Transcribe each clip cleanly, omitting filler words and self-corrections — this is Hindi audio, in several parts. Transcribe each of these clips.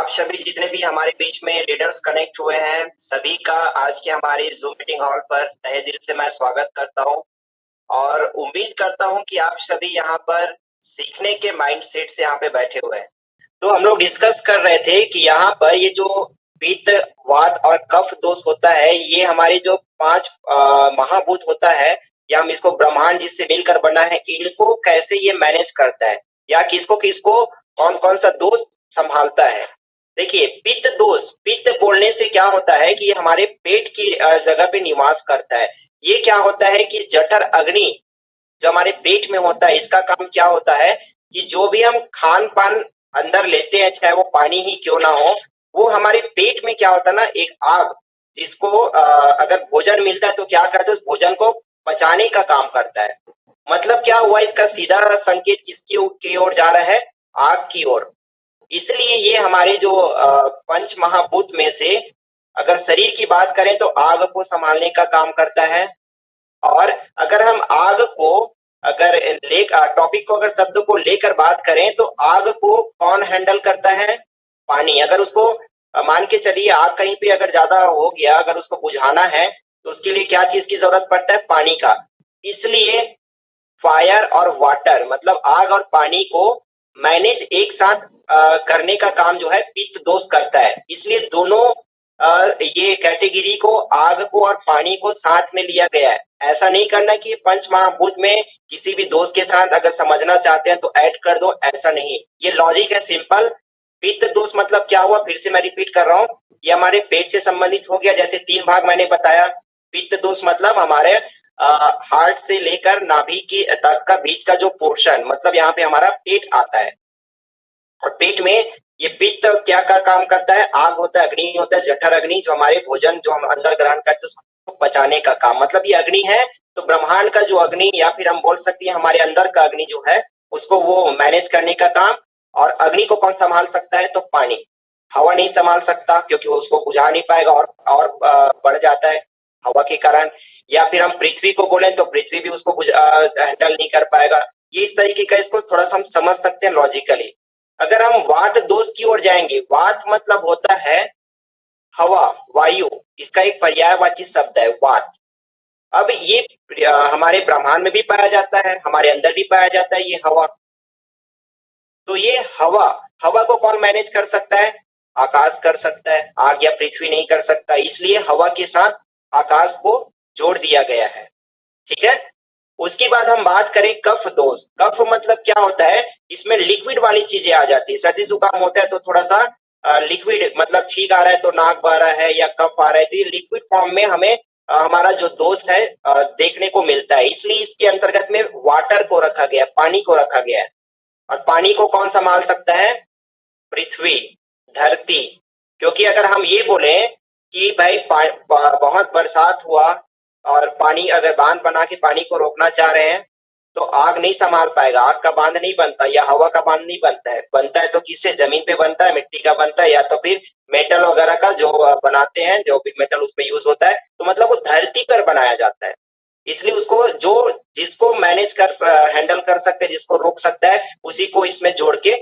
आप सभी जितने भी हमारे बीच में लीडर्स कनेक्ट हुए हैं, सभी का आज के हमारे ज़ूम मीटिंग हॉल पर तहे दिल से मैं स्वागत करता हूं और उम्मीद करता हूं कि आप सभी यहाँ पर सीखने के माइंडसेट से यहाँ पे बैठे हुए हैं। तो हम लोग डिस्कस कर रहे थे कि यहाँ पर ये जो पित्त, वात और कफ दोष होता है, ये हमारे जो 5 महाभूत होता है या हम इसको ब्रह्मांड जिससे मिलकर बना है, इनको कैसे ये मैनेज करता है या किसको-किसको कौन-कौन सा दोष संभालता है। देखिए, पित्त दोष, पित्त बोलने से क्या होता है कि ये हमारे पेट की जगह पे निवास करता है। ये क्या होता है कि जठर अग्नि जो हमारे पेट में होता है, इसका काम क्या होता है कि जो भी हम खान-पान अंदर लेते हैं, चाहे वो पानी ही क्यों ना हो, वो हमारे पेट में क्या होता है ना, एक आग जिसको अगर भोजन मिलता है तो क्या करता है, उस भोजन को पचाने का काम करता है। मतलब क्या हुआ, इसका सीधा संकेत की ओर जा रहा है, आग की ओर। इसलिए ये हमारे जो पंच महाभूत में से अगर शरीर की बात करें तो आग को संभालने का काम करता है। और अगर हम आग को अगर टॉपिक को अगर शब्द को लेकर बात करें तो आग को कौन हैंडल करता है? पानी। अगर उसको मान के चलिए आग कहीं पे अगर ज्यादा हो गया, अगर उसको बुझाना है तो उसके लिए क्या चीज की जरूरत पड़ता है? पानी का। इसलिए फायर और वाटर मतलब आग और पानी को मैनेज एक साथ करने का काम जो है पित्त दोष करता है। इसलिए दोनों ये कैटेगरी को, आग को और पानी को साथ में लिया गया है। ऐसा नहीं करना कि पंच महाभूत में किसी भी दोष के साथ अगर समझना चाहते हैं तो ऐड कर दो, ऐसा नहीं। ये लॉजिक है सिंपल। पित्त दोष मतलब क्या हुआ, फिर से मैं रिपीट कर रहा हूँ, ये हमारे पेट से संबंधित हो गया। जैसे 3 भाग मैंने बताया। पित्त दोष मतलब हमारे हार्ट से लेकर नाभि की तक का बीच का जो पोर्शन, मतलब यहाँ पे हमारा पेट आता है। और पेट में ये पित्त क्या का काम करता है? आग होता है, अग्नि होता है, जठर अग्नि, जो हमारे भोजन जो हम अंदर ग्रहण करते हैं उसको पचाने का काम। मतलब ये अग्नि है, तो ब्रह्मांड का जो अग्नि या फिर हम बोल सकते हैं हमारे अंदर का अग्नि जो है उसको वो मैनेज करने का काम। और अग्नि को कौन संभाल सकता है? तो पानी। हवा नहीं संभाल सकता क्योंकि वो उसको बुझा नहीं पाएगा और बढ़ जाता है हवा के कारण। या फिर हम पृथ्वी को बोलें तो पृथ्वी भी उसको हैंडल नहीं कर पाएगा। ये इस तरीके का, इसको थोड़ा सा हम समझ सकते हैं लॉजिकली। अगर हम वात दोष की ओर जाएंगे, वात मतलब होता है हवा, वायु, इसका एक पर्यायवाची शब्द है वात। अब ये हमारे ब्रह्मांड में भी पाया जाता है, हमारे अंदर भी पाया जाता है ये हवा। तो ये हवा, हवा को कौन मैनेज कर सकता है? आकाश कर सकता है, आग या पृथ्वी नहीं कर सकता। इसलिए हवा के साथ आकाश को जोड़ दिया गया है। ठीक है। उसके बाद हम बात करें कफ दोष। कफ मतलब क्या होता है? इसमें लिक्विड वाली चीजें आ जाती है। सर्दी जुकाम होता है तो थोड़ा सा लिक्विड, मतलब छींक आ रहा है तो नाक बह रहा है या कफ आ रहा है, तो ये लिक्विड फॉर्म में हमें हमारा जो दोष है देखने को मिलता है। इसलिए इसके अंतर्गत में वाटर को रखा गया, पानी को रखा गया है। और पानी को कौन संभाल सकता है? पृथ्वी, धरती। क्योंकि अगर हम ये बोले कि भाई बहुत बरसात हुआ और पानी, अगर बांध बना के पानी को रोकना चाह रहे हैं तो आग नहीं संभाल पाएगा। आग का बांध नहीं बनता या हवा का बांध नहीं बनता है। बनता है तो किससे? जमीन पे बनता है, मिट्टी का बनता है, या तो फिर मेटल वगैरह का जो बनाते हैं, जो भी मेटल उसमें यूज होता है, तो मतलब वो धरती पर बनाया जाता है। इसलिए उसको जो जिसको मैनेज कर हैंडल कर सकते हैं, जिसको रोक सकता है, उसी को इसमें जोड़ के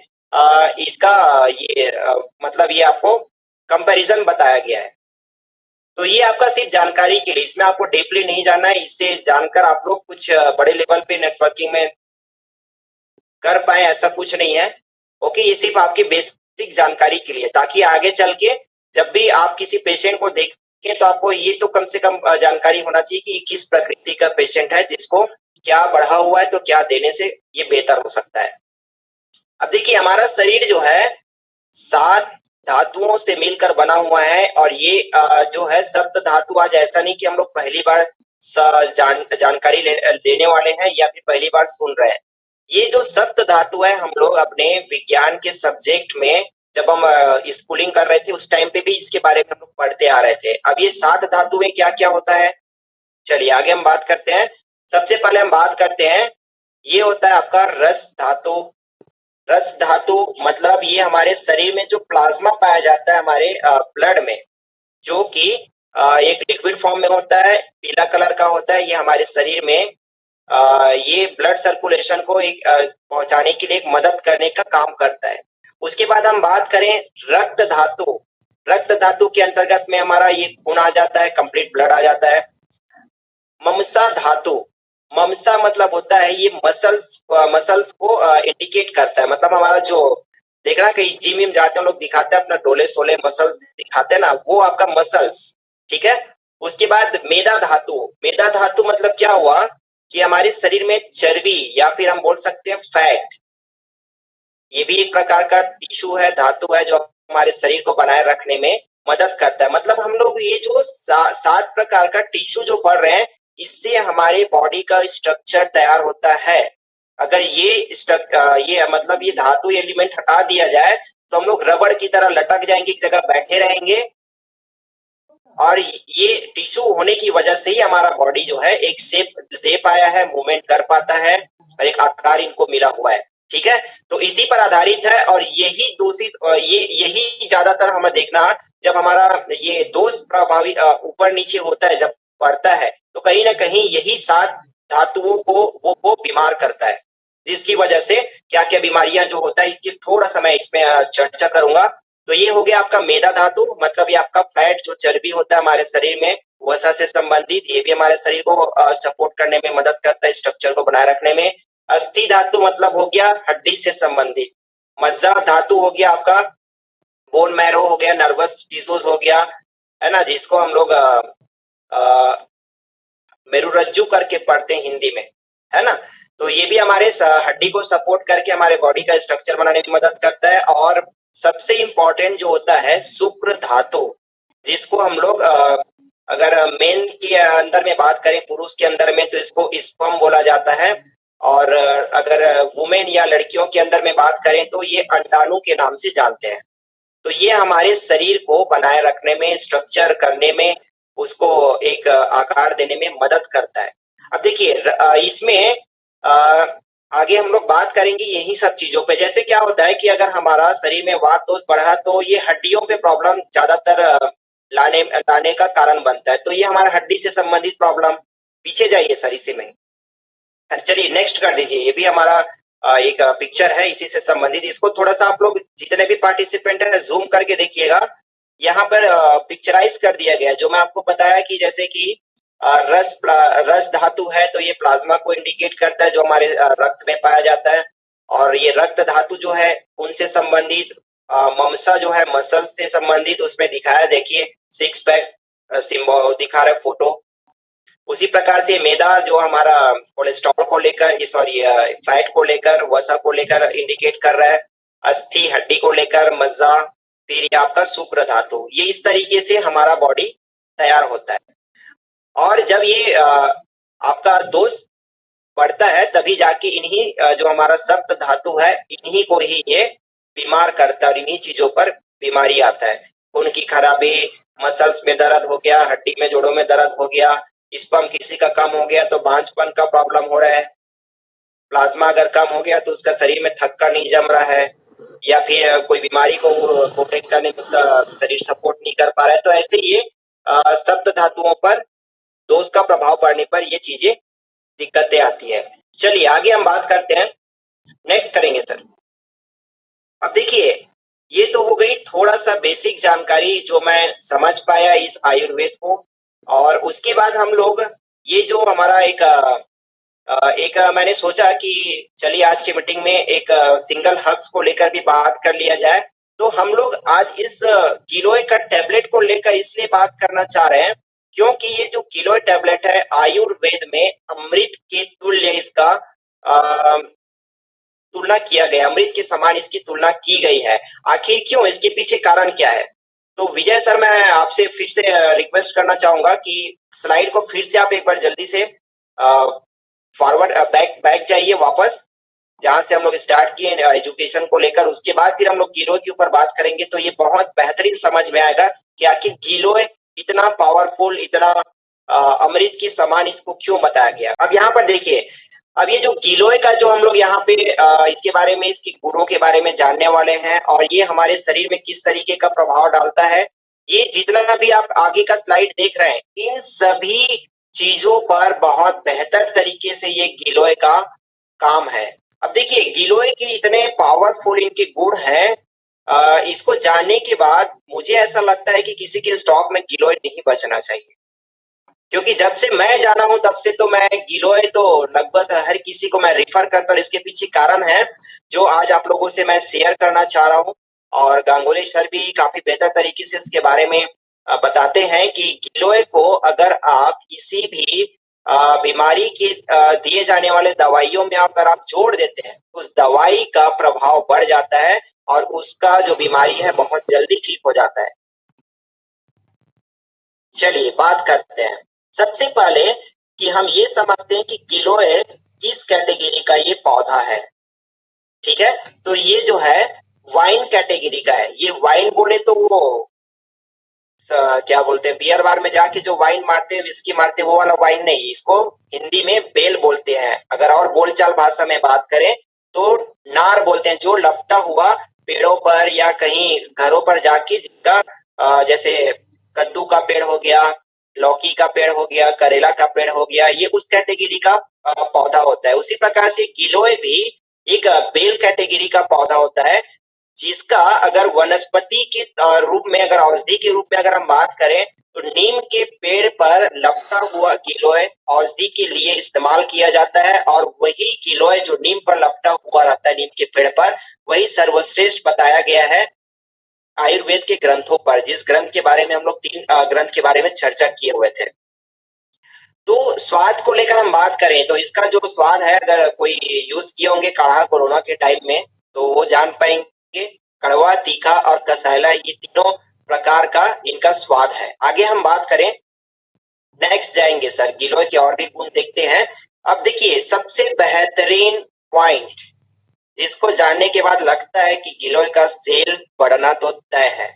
इसका ये मतलब ये आपको कंपैरिजन बताया गया है। तो ये आपका सिर्फ जानकारी के लिए, इसमें आपको डीपली नहीं जानना है। इससे जानकर आप लोग कुछ बड़े लेवल पे नेटवर्किंग में कर पाए, ऐसा कुछ नहीं है। ओके, ये सिर्फ आपकी बेसिक जानकारी के लिए, ताकि आगे चल के जब भी आप किसी पेशेंट को देखें तो आपको ये तो कम से कम जानकारी होना चाहिए कि किस प्रकृति का पेशेंट है, जिसको क्या बढ़ा हुआ है, तो क्या देने से ये बेहतर हो सकता है। अब देखिए, हमारा शरीर जो है 7 धातुओं से मिलकर बना हुआ है। और ये जो है सप्त धातु, आज ऐसा नहीं कि हम लोग पहली बार जानकारी लेने वाले हैं या फिर पहली बार सुन रहे हैं। ये जो सप्त धातु है, हम लोग अपने विज्ञान के सब्जेक्ट में जब हम स्कूलिंग कर रहे थे उस टाइम पे भी इसके बारे में हम लोग पढ़ते आ रहे थे। अब ये 7 धातुएं क्या क्या होता है, चलिए आगे हम बात करते हैं। सबसे पहले हम बात करते हैं, ये होता है आपका रस धातु। रस धातु मतलब ये हमारे शरीर में जो प्लाज्मा पाया जाता है हमारे ब्लड में, जो कि एक लिक्विड फॉर्म में होता है, पीला कलर का होता है। ये हमारे शरीर में ये ब्लड सर्कुलेशन को एक पहुंचाने के लिए एक मदद करने का काम करता है। उसके बाद हम बात करें रक्त धातु। रक्त धातु के अंतर्गत में हमारा ये खून आ जाता है, कंप्लीट ब्लड आ जाता है। ममसा धातु, ममसा मतलब होता है ये मसल्स को इंडिकेट करता है, मतलब हमारा जो देख रहा है कहीं जिम में जाते हैं लोग दिखाते हैं अपना डोले सोले मसल्स दिखाते हैं ना, वो आपका मसल्स, ठीक है। उसके बाद मेदा धातु, मेदा धातु मतलब क्या हुआ कि हमारे शरीर में चर्बी या फिर हम बोल सकते हैं फैट, ये भी एक प्रकार का टिश्यू है, धातु है जो हमारे शरीर को बनाए रखने में मदद करता है। मतलब हम लोग ये जो 7 प्रकार का टिश्यू जो पढ़ रहे हैं, इससे हमारे बॉडी का स्ट्रक्चर तैयार होता है। अगर ये मतलब ये धातु एलिमेंट हटा दिया जाए तो हम लोग रबड़ की तरह लटक जाएंगे, एक जगह बैठे रहेंगे, और ये टिश्यू होने की वजह से ही हमारा बॉडी जो है एक शेप दे पाया है, मूवमेंट कर पाता है और एक आकार इनको मिला हुआ है, ठीक है। तो इसी पर आधारित है, और यही ज्यादातर हमें देखना जब हमारा ये दोष प्रभावी ऊपर नीचे होता है, जब बढ़ता है तो कहीं ना कहीं यही 7 धातुओं को वो बीमार करता है, जिसकी वजह से क्या क्या बीमारियां जो होता है इसकी थोड़ा सा मैं इसमें चर्चा करूंगा। तो ये हो गया आपका मेदा धातु, मतलब ये आपका फैट जो चर्बी होता है हमारे शरीर में वसा से संबंधित, ये भी हमारे शरीर को सपोर्ट करने में मदद करता है, स्ट्रक्चर को बनाए रखने में। अस्थि धातु मतलब हो गया हड्डी से संबंधित। मज्जा धातु हो गया आपका बोन मैरो हो गया, नर्वस टिश्यूज हो गया, है ना, जिसको हम लोग मेरुरज्जु करके पढ़ते हैं हिंदी में, है ना। तो ये भी हमारे हड्डी को सपोर्ट करके हमारे बॉडी का स्ट्रक्चर बनाने में मदद करता है। और सबसे इंपॉर्टेंट जो होता है शुक्र धातु, जिसको हम लोग अगर मेन के अंदर में बात करें, पुरुष के अंदर में, तो इसको स्पर्म बोला जाता है, और अगर वुमेन या लड़कियों के अंदर में बात करें तो ये अंडाणु के नाम से जानते हैं। तो ये हमारे शरीर को बनाए रखने में, स्ट्रक्चर करने में, उसको एक आकार देने में मदद करता है। अब देखिए इसमें आगे हम लोग बात करेंगे यही सब चीजों पे। जैसे क्या होता है कि अगर हमारा शरीर में वात दोष बढ़ा तो ये हड्डियों पे प्रॉब्लम ज्यादातर लाने का कारण बनता है। तो ये हमारा हड्डी से संबंधित प्रॉब्लम, पीछे जाइए सर इसी में, चलिए नेक्स्ट कर दीजिए। ये भी हमारा एक पिक्चर है इसी से संबंधित, इसको थोड़ा सा आप लोग जितने भी पार्टिसिपेंट है जूम करके देखिएगा। यहाँ पर पिक्चराइज कर दिया गया, जो मैं आपको बताया कि जैसे कि रस धातु है तो ये प्लाज्मा को इंडिकेट करता है जो हमारे रक्त में पाया जाता है, और ये रक्त धातु जो है उनसे संबंधित, ममसा जो है मसल्स से संबंधित, उसमें दिखाया देखिए 6 पैक सिंबल दिखा रहा है फोटो। उसी प्रकार से मेदा जो हमारा कोलेस्ट्रॉल को लेकर, सॉरी फैट को लेकर, वसा को लेकर इंडिकेट कर रहा है। अस्थि हड्डी को लेकर, मज्जा, फिर ये आपका शुक्र धातु, ये इस तरीके से हमारा बॉडी तैयार होता है। और जब ये आपका दोष बढ़ता है तभी जाके इन्हीं जो हमारा सप्त धातु है इन्हीं को ही ये बीमार करता है, और इन्हीं चीजों पर बीमारी आता है। खून की खराबी, मसल्स में दर्द हो गया, हड्डी में जोड़ों में दर्द हो गया, स्पर्म किसी का कम हो गया तो बांझपन का प्रॉब्लम हो रहा है, प्लाज्मा अगर कम हो गया तो उसका शरीर में थक्का नहीं जम रहा है, या फिर कोई बीमारी को प्रोटेक्ट करने में उसका शरीर सपोर्ट नहीं कर पा रहा है। तो ऐसे ये सप्त धातुओं पर दोष का प्रभाव पड़ने पर ये चीजें दिक्कतें आती है। चलिए आगे हम बात करते हैं, नेक्स्ट करेंगे सर। अब देखिए ये तो हो गई थोड़ा सा बेसिक जानकारी जो मैं समझ पाया इस आयुर्वेद को, और उसके बाद हम लोग ये जो हमारा एक मैंने सोचा कि चलिए आज की मीटिंग में एक सिंगल हर्ब्स को लेकर भी बात कर लिया जाए। तो हम लोग आज इस गिलोय का टैबलेट को लेकर इसलिए बात करना चाह रहे हैं क्योंकि ये जो गिलोय टैबलेट है आयुर्वेद में अमृत के तुल्य इसका तुलना किया गया, अमृत के समान इसकी तुलना की गई है। आखिर क्यों, इसके पीछे कारण क्या है? तो विजय सर मैं आपसे फिर से रिक्वेस्ट करना चाहूंगा कि स्लाइड को फिर से आप एक बार जल्दी से फॉरवर्ड बैक जाइए वापस, जहां से हम लोग स्टार्ट किए एजुकेशन को लेकर। उसके बाद फिर हम लोग गिलोय के ऊपर बात करेंगे, तो ये बहुत बेहतरीन समझ में आएगा कि आखिर गिलोय इतना पावरफुल, इतना अमृत के समान इसको क्यों बताया गया। अब यहाँ पर देखिए, अब ये जो गिलोय का जो हम लोग यहाँ पे इसके बारे में, इसके गुणों के बारे में जानने वाले हैं, और ये हमारे शरीर में किस तरीके का प्रभाव डालता है, ये जितना भी आप आगे का स्लाइड देख रहे हैं, इन सभी चीजों पर बहुत बेहतर तरीके से ये गिलोय का काम है। अब देखिए गिलोय के इतने पावरफुल इनके गुण हैं इसको जानने के बाद मुझे ऐसा लगता है कि किसी के स्टॉक में गिलोय नहीं बचना चाहिए, क्योंकि जब से मैं जाना हूं तब से तो मैं गिलोय तो लगभग हर किसी को मैं रिफर करता हूँ। इसके पीछे कारण है जो आज आप लोगों से मैं शेयर करना चाह रहा हूँ, और गांगुली सर भी काफी बेहतर तरीके से इसके बारे में बताते हैं कि गिलोय को अगर आप किसी भी बीमारी के दिए जाने वाले दवाइयों में अगर आप जोड़ देते हैं, उस दवाई का प्रभाव बढ़ जाता है और उसका जो बीमारी है बहुत जल्दी ठीक हो जाता है। चलिए बात करते हैं। सबसे पहले कि हम ये समझते हैं कि गिलोय किस कैटेगरी का ये पौधा है। ठीक है, तो ये जो है वाइन कैटेगरी का है। ये वाइन बोले तो वो क्या बोलते हैं, बियर बार में जाके जो वाइन मारते हैं, विस्की मारते हैं, वो वाला वाइन नहीं। इसको हिंदी में बेल बोलते हैं। अगर और बोलचाल भाषा में बात करें तो नार बोलते हैं, जो लपटा हुआ पेड़ों पर या कहीं घरों पर जाके जिनका जैसे कद्दू का पेड़ हो गया, लौकी का पेड़ हो गया, करेला का पेड़ हो गया, ये उस कैटेगरी का पौधा होता है। उसी प्रकार से गिलोय भी एक बेल कैटेगरी का पौधा होता है, जिसका अगर वनस्पति के रूप में, अगर औषधि के रूप में अगर हम बात करें तो नीम के पेड़ पर लपटा हुआ गिलोय औषधि के लिए इस्तेमाल किया जाता है, और वही गिलोय जो नीम पर लपटा हुआ रहता है नीम के पेड़ पर, वही सर्वश्रेष्ठ बताया गया है आयुर्वेद के ग्रंथों पर, जिस ग्रंथ के बारे में हम लोग 3 ग्रंथ के बारे में चर्चा किए हुए थे। तो स्वाद को लेकर हम बात करें तो इसका जो स्वाद है, अगर कोई यूज किए होंगे काढ़ा कोरोना के टाइम में तो वो जान पाएंगे। कड़वा, तीखा और कसैला, ये तीनों प्रकार का इनका स्वाद है। आगे हम बात करें, नेक्स्ट जाएंगे सर, गिलोय के और भी गुण देखते हैं। अब देखिए सबसे बेहतरीन पॉइंट जिसको जानने के बाद लगता है कि गिलोय का सेल बढ़ना तो तय है।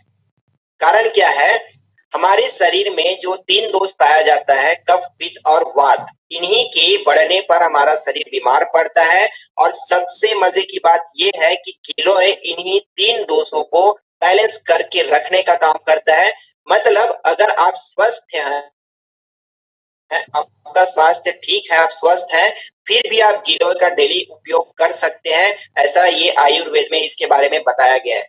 कारण क्या है, हमारे शरीर में जो 3 दोष पाया जाता है, कफ, पित्त और वात, इन्हीं के बढ़ने पर हमारा शरीर बीमार पड़ता है। और सबसे मजे की बात यह है कि गिलोय इन्हीं 3 दोषों को बैलेंस करके रखने का काम करता है। मतलब अगर आप स्वस्थ हैं, आपका स्वास्थ्य ठीक है, आप स्वस्थ हैं, फिर भी आप गिलोय का डेली उपयोग कर सकते हैं। ऐसा ये आयुर्वेद में इसके बारे में बताया गया है।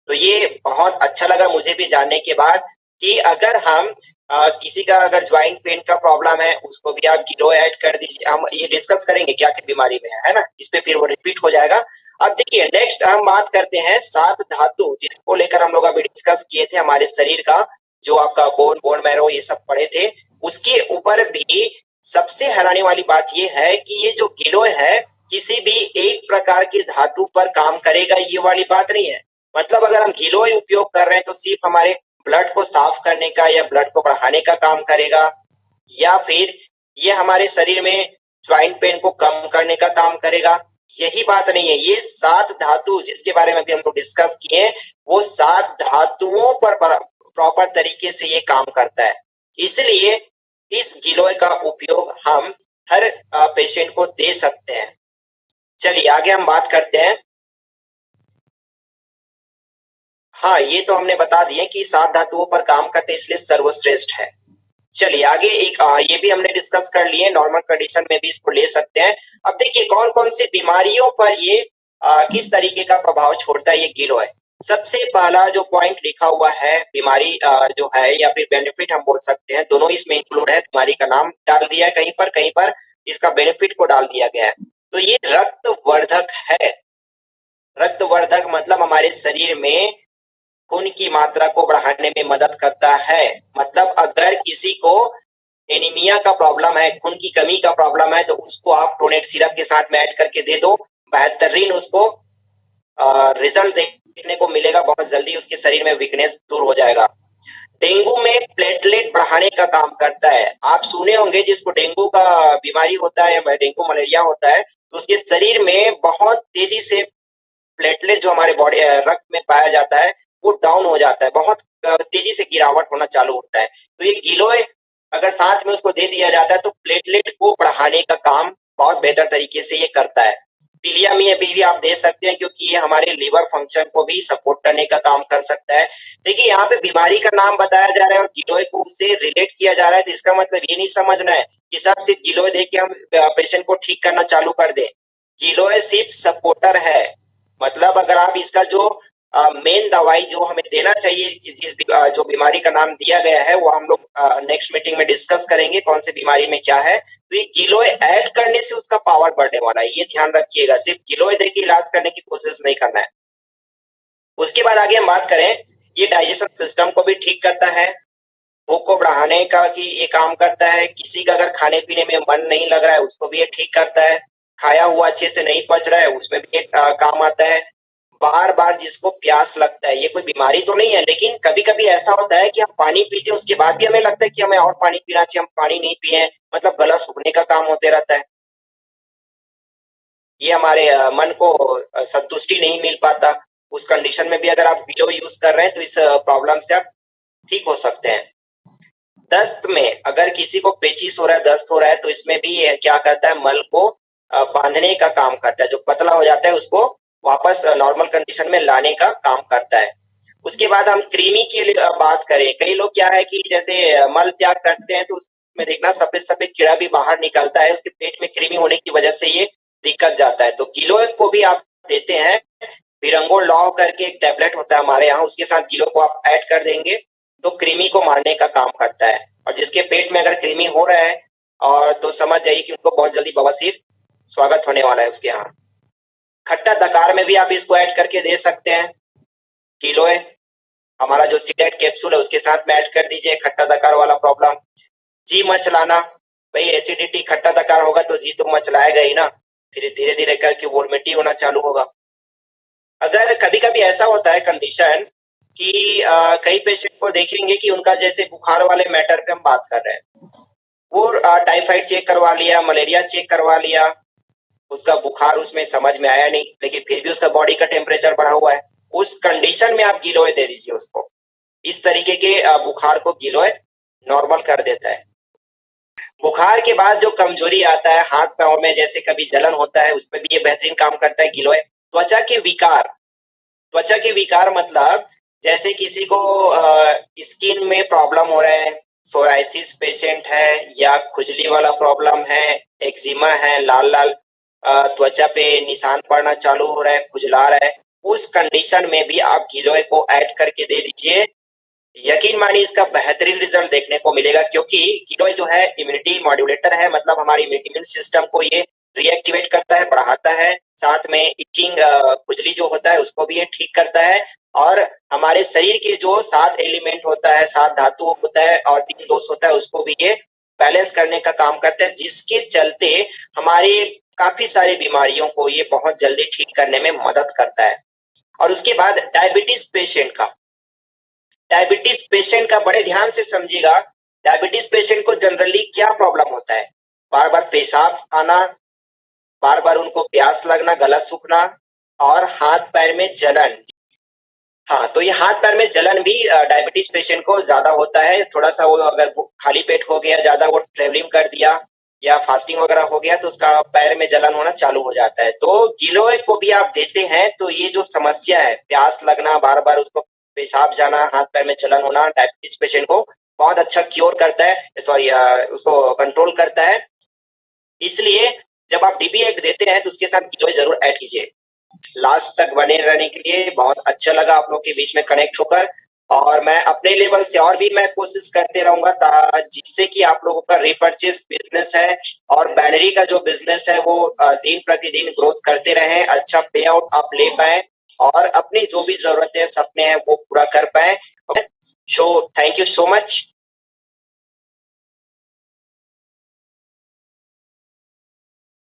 तो ये बहुत अच्छा लगा मुझे भी जानने के बाद कि अगर हम किसी का अगर ज्वाइंट पेन का प्रॉब्लम है, उसको भी आप गिलोय ऐड कर दीजिए। हम ये डिस्कस करेंगे क्या क्या बीमारी में है ना, इस पे फिर वो रिपीट हो जाएगा। अब देखिए नेक्स्ट हम बात करते हैं 7 धातु, जिसको लेकर हम लोग अभी डिस्कस किए थे, हमारे शरीर का जो आपका बोन मैरो ये सब पढ़े थे, उसके ऊपर भी सबसे हैरानी वाली बात ये है कि ये जो गिलोय है किसी भी एक प्रकार की धातु पर काम करेगा, ये वाली बात नहीं है। मतलब अगर हम गिलोय उपयोग कर रहे हैं तो सिर्फ हमारे ब्लड को साफ करने का या ब्लड को बढ़ाने का काम करेगा, या फिर ये हमारे शरीर में ज्वाइंट पेन को कम करने का काम करेगा, यही बात नहीं है। ये 7 धातु जिसके बारे में अभी हम लोग डिस्कस किए, वो 7 धातुओं पर प्रॉपर तरीके से ये काम करता है। इसलिए इस गिलोय का उपयोग हम हर पेशेंट को दे सकते हैं। चलिए आगे हम बात करते हैं। हाँ, ये तो हमने बता दिए कि 7 धातुओं पर काम करते इसलिए सर्वश्रेष्ठ है। चलिए आगे एक ये भी हमने डिस्कस कर लिए, नॉर्मल कंडीशन में भी इसको ले सकते हैं। अब देखिए कौन कौन सी बीमारियों पर ये किस तरीके का प्रभाव छोड़ता है ये गिलोय। सबसे पहला जो पॉइंट लिखा हुआ है बीमारी जो है या फिर बेनिफिट हम बोल सकते हैं, दोनों इसमें इंक्लूड है। बीमारी का नाम डाल दिया है कहीं पर इसका बेनिफिट को डाल दिया गया है। तो ये रक्तवर्धक है। रक्तवर्धक मतलब हमारे शरीर में खून की मात्रा को बढ़ाने में मदद करता है। मतलब अगर किसी को एनीमिया का प्रॉब्लम है, खून की कमी का प्रॉब्लम है, तो उसको आप प्रोनेट सिरप के साथ में ऐड करके दे दो, बेहतरीन उसको रिजल्ट देखने को मिलेगा। बहुत जल्दी उसके शरीर में वीकनेस दूर हो जाएगा। डेंगू में प्लेटलेट बढ़ाने का काम करता है। आप सुने होंगे जिसको डेंगू का बीमारी होता है, डेंगू मलेरिया होता है, तो उसके शरीर में बहुत तेजी से प्लेटलेट जो हमारे बॉडी रक्त में पाया जाता है वो डाउन हो जाता है, बहुत तेजी से गिरावट होना चालू होता है। तो ये गिलोय अगर साथ में उसको दे दिया जाता है तो प्लेटलेट को बढ़ाने का काम बहुत बेहतर तरीके से ये करता है। पीलिया में भी आप दे सकते हैं, क्योंकि ये हमारे लिवर फंक्शन को भी सपोर्ट करने का काम कर सकता है। देखिए यहाँ पे बीमारी का नाम बताया जा रहा है और गिलोय को उससे रिलेट किया जा रहा है, तो इसका मतलब ये नहीं समझना है कि सब सिर्फ गिलोय दे के हम पेशेंट को ठीक करना चालू कर दें। गिलोय सिर्फ सपोर्टर है। मतलब अगर आप इसका जो मेन दवाई जो हमें देना चाहिए, जो बीमारी का नाम दिया गया है, वो हम लोग नेक्स्ट मीटिंग में डिस्कस करेंगे कौन सी बीमारी में क्या है। तो ये गिलोय ऐड करने से उसका पावर बढ़ने वाला है, ये ध्यान रखिएगा। सिर्फ गिलोय देके इलाज करने की कोशिश नहीं करना है। उसके बाद आगे हम बात करें, ये डाइजेशन सिस्टम को भी ठीक करता है, भूख को बढ़ाने का कि ये काम करता है। किसी का अगर खाने पीने में मन नहीं लग रहा है उसको भी ये ठीक करता है। खाया हुआ अच्छे से नहीं पच रहा है उसमें भी ये काम आता है। बार बार जिसको प्यास लगता है, ये कोई बीमारी तो नहीं है, लेकिन कभी कभी ऐसा होता है कि हम पानी पीते हैं उसके बाद भी हमें लगता है कि हमें और पानी पीना चाहिए, हम पानी नहीं पिए, मतलब गला सूखने का काम होते रहता है। ये हमारे मन को संतुष्टि नहीं मिल पाता। उस कंडीशन में भी अगर आप गिलो यूज कर रहे हैं तो इस प्रॉब्लम से आप ठीक हो सकते हैं। दस्त में अगर किसी को पेचिश हो रहा है, दस्त हो रहा है, तो इसमें भी ये क्या करता है, मल को बांधने का काम करता है। जो पतला हो जाता है उसको वापस नॉर्मल कंडीशन में लाने का काम करता है। उसके बाद हम कृमि के लिए बात करें, कई लोग क्या है कि जैसे मल त्याग करते हैं तो उसमें देखना सफेद सफेद कीड़ा भी बाहर निकलता है, उसके पेट में कृमि होने की वजह से ये दिक्कत जाता है। तो गिलोय को भी आप देते हैं, बिरंगो लॉ करके एक टैबलेट होता है हमारे यहाँ, उसके साथ गिलो को आप ऐड कर देंगे तो कृमि को मारने का काम करता है। और जिसके पेट में अगर कृमि हो रहा है और तो समझ जाइए कि उनको बहुत जल्दी बवासीर स्वागत होने वाला है उसके यहाँ। खट्टा दकार में भी आप इसको ऐड करके दे सकते हैं। गिलोय हमारा जो सीडेट कैप्सूल है उसके साथ में ऐड कर दीजिए। खट्टा दकार वाला प्रॉब्लम, जी मचलाना, भाई एसिडिटी खट्टा दकार होगा तो जी तो मचलाएगा ही ना, फिर धीरे धीरे करके वोमिटिंग होना चालू होगा। अगर कभी कभी ऐसा होता है कंडीशन कि कई पेशेंट को देखेंगे कि उनका जैसे बुखार वाले मैटर पे हम बात कर रहे हैं, वो टाइफाइड चेक करवा लिया, मलेरिया चेक करवा लिया, उसका बुखार उसमें समझ में आया नहीं, लेकिन फिर भी उसका बॉडी का टेम्परेचर बढ़ा हुआ है। उस कंडीशन में आप गिलोय दे दीजिए उसको। इस तरीके के बुखार को गिलोय नॉर्मल कर देता है। बुखार के बाद जो कमजोरी आता है हाथ पांव में, जैसे कभी जलन होता है, उसमें भी ये बेहतरीन काम करता है गिलोय। त्वचा के विकार, त्वचा के विकार मतलब जैसे किसी को स्किन में प्रॉब्लम हो रहा है, सोराइसिस पेशेंट है या खुजली वाला प्रॉब्लम है, एक्जिमा है, लाल लाल त्वचा पे निशान पड़ना चालू हो रहा है, खुजला रहा है, उस कंडीशन में भी आप गिलोय को ऐड करके दे दीजिए। यकीन मानिए इसका बेहतरीन रिजल्ट देखने को मिलेगा, क्योंकि गिलोय जो है इम्यूनिटी मॉड्यूलेटर है, मतलब हमारी इम्यून सिस्टम को ये रिएक्टिवेट करता है, बढ़ाता है। साथ में इचिंग, खुजली जो होता है उसको भी ये ठीक करता है। और हमारे शरीर के जो 7 एलिमेंट होता है, 7 धातु होता है और 3 दोष होता है, उसको भी ये बैलेंस करने का काम करता है, जिसके चलते हमारे काफी सारी बीमारियों को ये बहुत जल्दी ठीक करने में मदद करता है। और उसके बाद डायबिटीज पेशेंट का बड़े ध्यान से समझिएगा। डायबिटीज पेशेंट को जनरली क्या प्रॉब्लम होता है, बार बार पेशाब आना, बार बार उनको प्यास लगना, गला सूखना और हाथ पैर में जलन। हाँ, तो ये हाथ पैर में जलन भी डायबिटीज पेशेंट को ज्यादा होता है। थोड़ा सा वो अगर खाली पेट हो गया, ज्यादा वो ट्रेवलिंग कर दिया या फास्टिंग वगैरह हो गया तो उसका पैर में जलन होना चालू हो जाता है। तो गिलोय को भी आप देते हैं तो ये जो समस्या है, प्यास लगना, बार बार उसको पेशाब जाना, हाथ पैर में जलन होना, डायबिटीज पेशेंट को बहुत अच्छा क्योर करता है, सॉरी उसको कंट्रोल करता है। इसलिए जब आप डीबी एक्ट देते हैं तो उसके साथ गिलोय जरूर ऐड कीजिए। लास्ट तक बने रहने के लिए बहुत अच्छा लगा आप लोग के बीच में कनेक्ट होकर, और मैं अपने लेवल से और भी मैं कोशिश करते रहूंगा जिससे कि आप लोगों का रिपर्चेस बिजनेस है और बैनरी का जो बिजनेस है वो दिन प्रतिदिन ग्रोथ करते रहे, अच्छा पे आउट आप ले पाए और अपनी जो भी जरूरतें, सपने हैं वो पूरा कर पाए। So thank you so much.